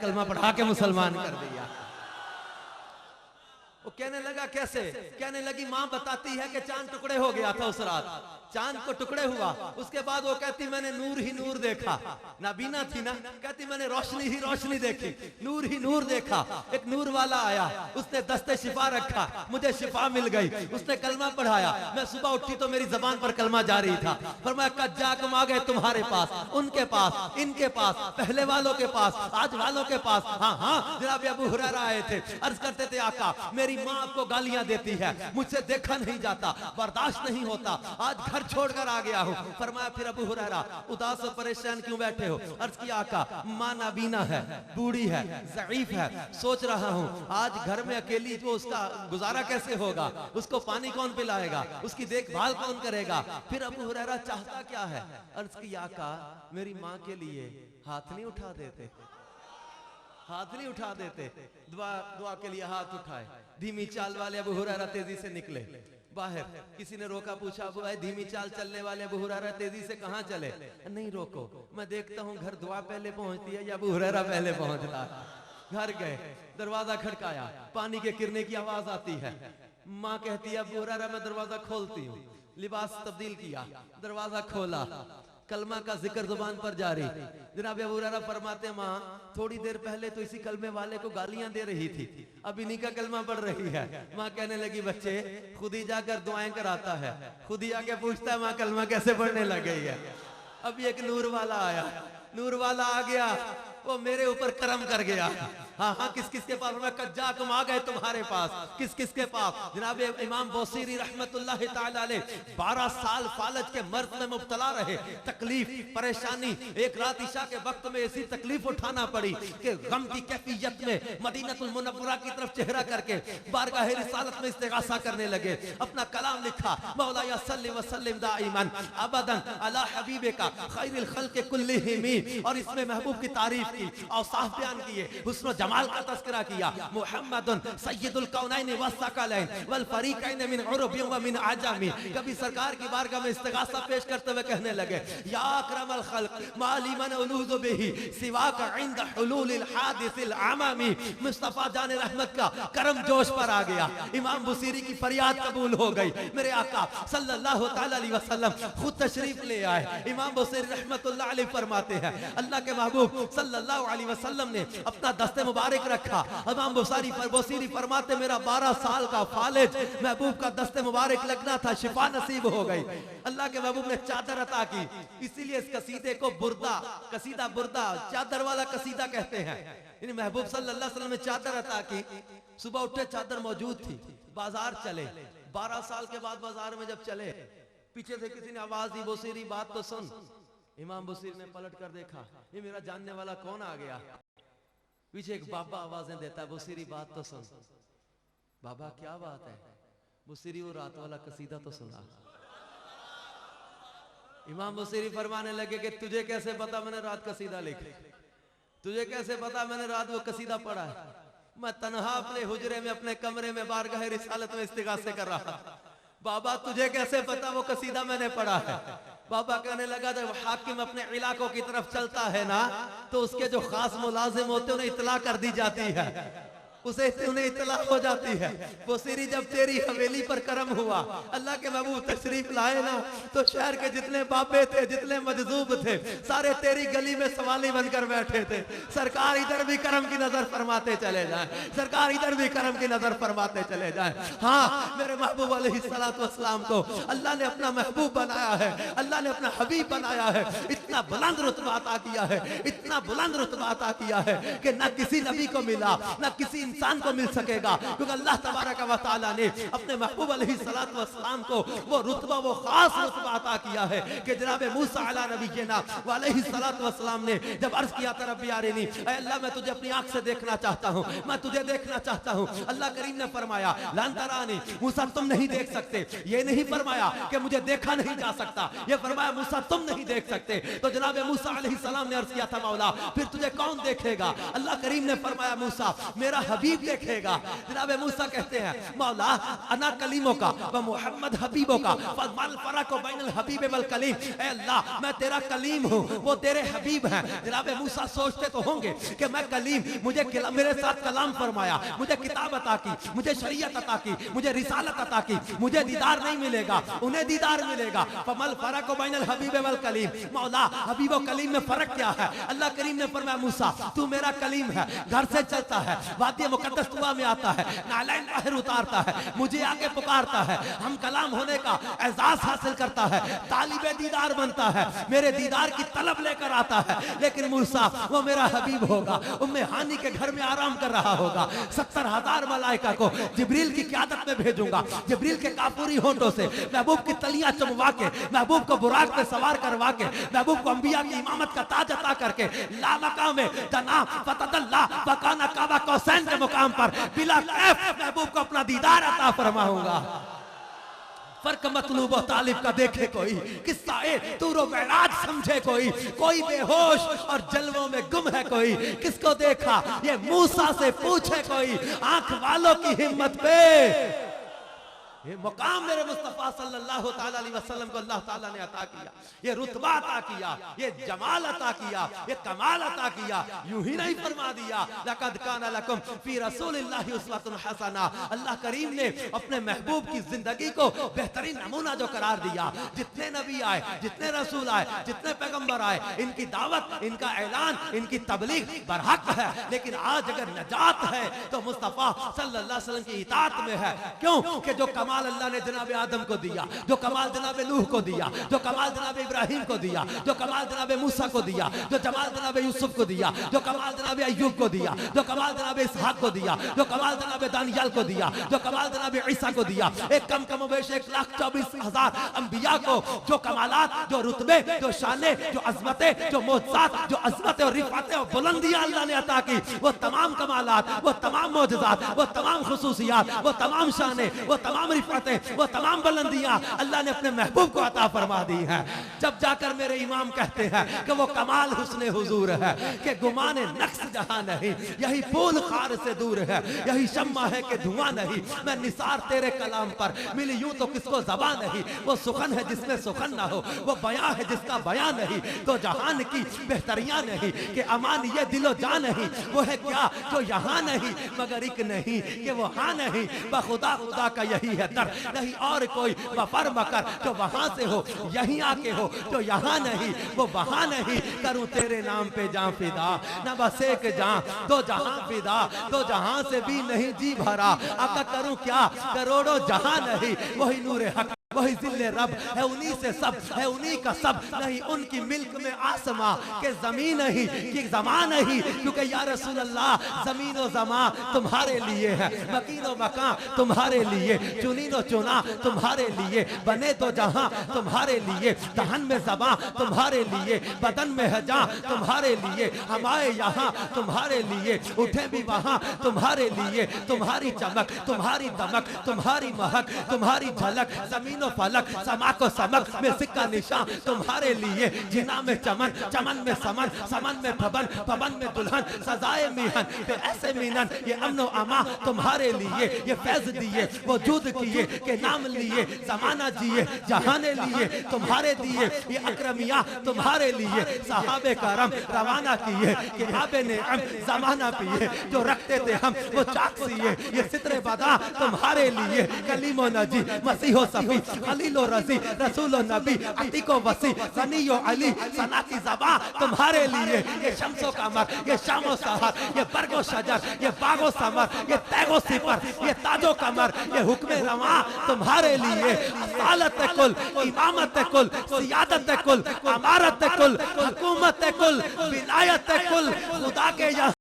कलमा पढ़ा के मुसलमान कर दिया। वो कहने लगा कैसे? कहने लगी माँ बताती है कि चांद टुकड़े हो गया था उस रात, चांद को टुकड़े हुआ। उसके बाद वो कहती मैंने नूर ही नूर देखा, नाबीना थी ना, कहती मैंने रोशनी ही रोशनी देखी, नूर ही नूर देखा। एक नूर वाला आया, उसने दस्ते शिफा रखा, मुझे शिफा मिल गई, उसने कलमा पढ़ाया। मैं सुबह उठी तो मेरी जबान पर कलमा जारी था। फरमाया कज्जाकुम आ गए तुम्हारे पास, उनके पास, इनके पास, पहले वालों के पास, आज वालों के पास। हाँ हाँ जनाब अबू हुरैरा आए थे, अर्ज करते थे आका मेरी माँ आपको गालियां देती है, मुझसे देखा नहीं जाता, बर्दाश्त नहीं होता, आज घर छोड़कर आ गया हूँ। फरमाया फिर अबू हुरैरा उदास और परेशान क्यों बैठे हो? अर्ज किया आका माँ नाबीना है, बूढ़ी है, ज़ईफ है, सोच रहा हूँ आज घर में अकेली जो उसका गुजारा कैसे होगा, उसको पानी कौन पिलाएगा, उसकी देखभाल कौन करेगा। फिर अबू हुरैरा चाहता क्या है? अर्ज किया आका मेरी माँ के लिए हाथ नहीं उठा देते, हाथ नहीं उठा देते। दुआ दुआ के लिए हाथ उठाए। धीमी चाल वाले अबू हुरैरा तेजी से निकले बाहर। किसी ने रोका, पूछा अबू भाई धीमी चाल चलने वाले अबू हुरैरा तेजी से कहाँ चले? नहीं रोको, मैं देखता हूँ घर दुआ पहले पहुंचती है या अबू हुरैरा पहले पहुंचता है। घर गए, दरवाजा खड़काया, पानी के गिरने की आवाज आती है। माँ कहती है अबू हुरैरा मैं दरवाजा खोलती हूँ। लिबास तब्दील किया, दरवाजा खोला, कलमा का जिक्र जुबान पर जारी। जनाब अबू हुरैरा फरमाते माँ थोड़ी देर पहले तो इसी कलमे वाले को गालियां दे रही थी, अब इन्हीं का कलमा पढ़ रही है। माँ कहने लगी बच्चे खुद ही जाकर दुआएं कराता है, खुद ही आके पूछता है माँ कलमा कैसे पढ़ने लग गई है। अभी एक नूर वाला आया, नूर वाला आ गया, वो मेरे ऊपर करम कर गया। हाँ हाँ किस किस के पास? मैं कज्जाकुम आ गए तुम्हारे पास, किस किस के पास? जनाब इमाम बौसीरी रहमतुल्लाह ताला अलैह 12 साल फालज के मर्द में मुब्तला रहे, तकलीफ परेशानी। एक रात ईशा के वक्त में ऐसी तकलीफ उठाना पड़ी कि गम की कैफियत में मदीनतुल मुनव्वरा की तरफ चेहरा करके बारगाह रिसालत में इस्तिगासा करने लगे। अपना कलाम लिखा, मौला या सल्ली व सल्लिम दाइमन अबदन अला हबीबिका खैरिल खल्क़ि कुल्लिहिम। और इसमें महबूब की तारीफ की, औसाफ बयान किए, हुस्न जमाल का तस्करा किया। मुहम्मदुन सय्यदुल कौनैन व सकलैन वल फरीकैन मिन उरबिन व मिन आजमी। कभी सरकार की बारगाह में इस्तिगासा पेश करते हुए कहने लगे या अकरमल खल्क माली मन उलूज़ु बिही सिवाका इंद हुलूलिल हादिसिल आमामी। मुस्तफा जान रहमत का करम जोश पर आ गया। इमाम बुसीरी की फरियाद कबूल हो गई। मेरे आका सल्लल्लाहु तआला अलैहि वसल्लम खुद तशरीफ ले आए। इमाम बुसीरी रहमतुल्लाह अलैह फरमाते हैं अल्लाह के महबूब सल्लल्लाहु अलैहि वसल्लम ने अपना दस्ते मुबारक रखा। इमाम बुसीरी फरमाते मेरा 12 साल का फालिज महबूब का दस्ते मुबारक लगना था, शिफा नसीब हो गई। अल्लाह के महबूब ने चादर अता की, इसीलिए इस कसीदे को बुर्दा, कसीदा बुर्दा, चादर वाला कसीदा कहते हैं। इन महबूब सल्लल्लाहु अलैहि वसल्लम ने चादर अता की। सुबह उठे चादर मौजूद थी, बाजार चले। 12 साल के बाद बाजार में जब चले, पीछे से किसी ने आवाज दी बुसीरी बात तो सुन। इमाम बुसीरी ने पलट कर देखा, ये मेरा जानने वाला कौन आ गया? पीछे एक बाबा आवाजें देता है, बुसीरी बात तो सुन। बाबा क्या बात है? बुसीरी वो रात वाला कसीदा तो सुना। इमाम बुसीरी फरमाने लगे कि तुझे कैसे पता मैंने रात कसीदा लिखा? तुझे कैसे पता मैंने रात वो कसीदा पढ़ा है? मैं तन्हा अपने हुजरे में अपने कमरे में बारगाह रिसालत में इस्तिगासे कर रहा था। बाबा तुझे कैसे पता वो कसीदा मैंने पढ़ा है? बाबा कहने लगा जब हाकिम अपने इलाकों की तरफ चलता है ना, तो उसके जो खास मुलाजिम होते हैं उन्हें इतला कर दी जाती है, उसे उन्हें इतला हो जाती है। बुसीरी जब तेरी हवेली पर करम हुआ, अल्लाह के महबूब तशरीफ लाए ना, तो शहर के जितने बापे थे, जितने मजदूब थे, सारे तेरी गली में सवाली बनकर बैठे थे। सरकार इधर भी करम की नजर फरमाते चले जाएं, सरकार इधर भी करम की नजर फरमाते चले जाएं। हाँ मेरे महबूब अलैहिस्सलातु वस्सलाम को अल्लाह ने अपना महबूब बनाया है, अल्लाह ने अपना हबीब बनाया है। इतना बुलंद रुतबा अता किया है, इतना बुलंद रुतबा अता किया है कि न किसी नबी को मिला, न किसी इंसान को मिल सकेगा। क्योंकि अल्लाह तबारक व तआला ने अपने महबूब अलैहिस्सलातु वस्सलाम को वो रुतबा, वो खास रुतबा अता किया है कि जनाब मूसा अला नबीना व अलैहिस्सलातु वस्सलाम ने जब अर्ज किया था रब्बी अरिनी, ऐ अल्लाह मैं तुझे अपनी आंख से देखना चाहता हूं, मैं तुझे देखना चाहता हूं। अल्लाह करीम ने फरमाया लन तरानी, मूसा तुम नहीं देख सकते। ये नहीं फरमाया कि मुझे देखा नहीं जा सकता, ये फरमाया मूसा तुम नहीं देख सकते। तो जनाब मूसा अलैहिस्सलाम ने अर्ज किया था मौला फिर तुझे कौन देखेगा? अल्लाह करीम ने फरमाया मूसा मेरा हबीब देखेगा। जनाब मूसा कहते हैं मौला अना कलीमों का व मोहम्मद हबीबों का फल फरक बैनल हबीब वल कलीम। ए अल्लाह मैं तेरा कलीम हूँ, वो तेरे हबीब हैं। जनाब मूसा सोचते तो होंगे कि मैं कलीम, मुझे मेरे साथ कलाम फरमाया, मुझे किताब अता की, मुझे शरीयत अता की, मुझे रिसालत अता की, मुझे दीदार नहीं मिलेगा, उन्हें दीदार मिलेगा। फमल फरक बैनल हबीब वल कलीम। मौला हबीब और कलीम में फर्क क्या है? अल्लाह करीम ने फरमाया मूसा तू मेरा कलीम है, घर से चलता है, वादी मुकद्दस तुआ में आता है, नालैन बाहर उतारता है, मुझे आगे पुकारता है, हम कलाम होने का एजाज हासिल करता है, तालिबे दीदार बनता है, मेरे दीदार की तलब लेकर आता है। लेकिन मूसा वो मेरा हबीब होगा, उम्मे हानी के घर में आराम कर रहा होगा। 70,000 मलाइका को जिब्रील की क़यादत में भेजूंगा, जिब्रील के काफूरी होंठों से महबूब की तलियां चमवा के, महबूब को बुराक पे सवार करवा के, महबूब को अंबिया की इमामत का ताज अता करके ला मकाम में जना फतदल्ला वकाना काबा कौसैन के मुकाम पर बिला कैफ महबूब को अपना दीदार अता फरमाऊंगा। फर्क मतलूब और तालिब का देखे कोई, किस्सा तूरो बैराज समझे कोई, कोई बेहोश और जलवों में गुम है कोई, किसको देखा ये मूसा से पूछे कोई, आंख वालों की हिम्मत पे ये मुकाम मेरे मुस्तफा सल्लल्लाहु ताला अलैहि वसल्लम को अल्लाह ताला ने अता किया, ये रुतबा अता किया, ये जमाल अता किया, ये कमाल अता किया। यूं ही नहीं फरमा दिया लक़द काना लकुम फी रसूलिल्लाहि उस्वतुन हसना। अल्लाह करीम ने अपने महबूब की जिंदगी को बेहतरीन नमूना जो करार दिया। जितने नबी आए, जितने रसूल आए, जितने पैगंबर आए, इनकी दावत, इनका ऐलान, इनकी तबलीग बरहक है। लेकिन आज अगर नजात है तो मुस्तफा सल्लल्लाहु अलैहि वसल्लम की इताअत में है। क्यों कि जो कमाल अल्लाह ने जनाब आदम को दिया, जो कमाल जनाब नूह को दिया, जो कमाल जनाब इब्राहिम को दिया, जो कमाल जनाब मूसा को दिया, जो जमाल जनाब यूसुफ को दिया, जो कमाल जनाब अय्यूब को दिया, जो कमाल जनाब इसहाक को दिया, जो कमाल जनाब दानियाल को दिया, जो कमाल जनाब ईसा को दिया, एक कम वेश 1,24,000 अंबिया को जो कमालात, जो रुतबे, जो शाने, जो अज़मतें, जो मोज़ात, जो अज़मतें और रिफ़ातें और बुलंदियां अल्लाह ने अता की, वो तमाम कमालात, वो तमाम मोजज़ात, वो तमाम खुसूसियात, वो तमाम शाने, वो तमाम रिफ़ातें, वो तमाम बुलंदियां अल्लाह ने अपने महबूब को अता फरमा दी हैं। जब जाकर मेरे इमाम कहते हैं कि वो कमाल हुस्ने हुजूर है कि गुमाने नक्स जहां नहीं, यही फूल खार से दूर है, यही शम्मा है कि धुआं नहीं। मैं निसार तेरे कलाम पर मिली यूं तो किसको ज़बान नहीं, वो सुखन है जिसमें सुखन ना हो, वो बयां है जिसका बयां नहीं, तो जहान की बेहतरियां नहीं कि अमान ये दिलो जान नहीं, वो है क्या जो यहाँ नहीं मगर एक नहीं कि वो हाँ नहीं। बखुदा खुदा का यही है दर, नहीं और कोई वफर मकर जो वहां से हो, यहीं आके हो जो यहाँ नहीं, वो वहां नहीं। करूं तेरे नाम पे जां फिदा, न बस एक जां तो जहां फिदा, तो जहां से भी नहीं जी भरा। आका करूं क्या करोड़ों जहां नहीं, वही नूरे हक, वही जिल्ले रब है, उन्हीं से सब है, उन्हीं का सब नहीं। उनकी मिल्क में आसमां के जमीन नहीं कि जमा नहीं, क्योंकि या रसूल अल्लाह जमीन और जमा तुम्हारे लिए है, मकीन और मकान तुम्हारे लिए, चुनीन और चुना तुम्हारे लिए, बने तो जहां तुम्हारे लिए, दहन में जबां तुम्हारे लिए, बदन में है जां तुम्हारे लिए, हम आए यहाँ तुम्हारे लिए, उठे भी वहां तुम्हारे लिए। तुम्हारी चमक, तुम्हारी दमक, तुम्हारी महक, तुम्हारी झलक, जमीन फलक, समा को समक में सिक्का निशान तुम्हारे लिए। जिना में चमन, चमन में समन, समन में फबन, फबन में दुल्हन, सजाए मिहन पे ऐसे मिनन, ये अमनो अमा तुम्हारे लिए। ये फैज दिए वजूद किए के नाम लिए, जमाना जिए जहाने लिए तुम्हारे दिए, ये अकरमिया तुम्हारे लिए। सहाबे करम रवाना किए कि आबे ने जमाना पिए, जो रखते थे हम वो चाकसिए। ये सितरे बदा तुम्हारे लिए, कलीमो नजी मसीहो सफी, खलीलो रजी, रसूलो नबी, अतीको वसी, सनीयो अली, सना की ज़बां तुम्हारे लिए। ये शम्सो कमर, ये शामो सहर, ये बरगो शजर, ये बागो समर, ये तैगो सिपर, ये ताजो कमर, ये हुक्मे रवा तुम्हारे लिए। सालत कुल, इमामत कुल, सियादत कुल, अमारत कुल, हुकूमत कुल, विलायत कुल, खुदा के यहाँ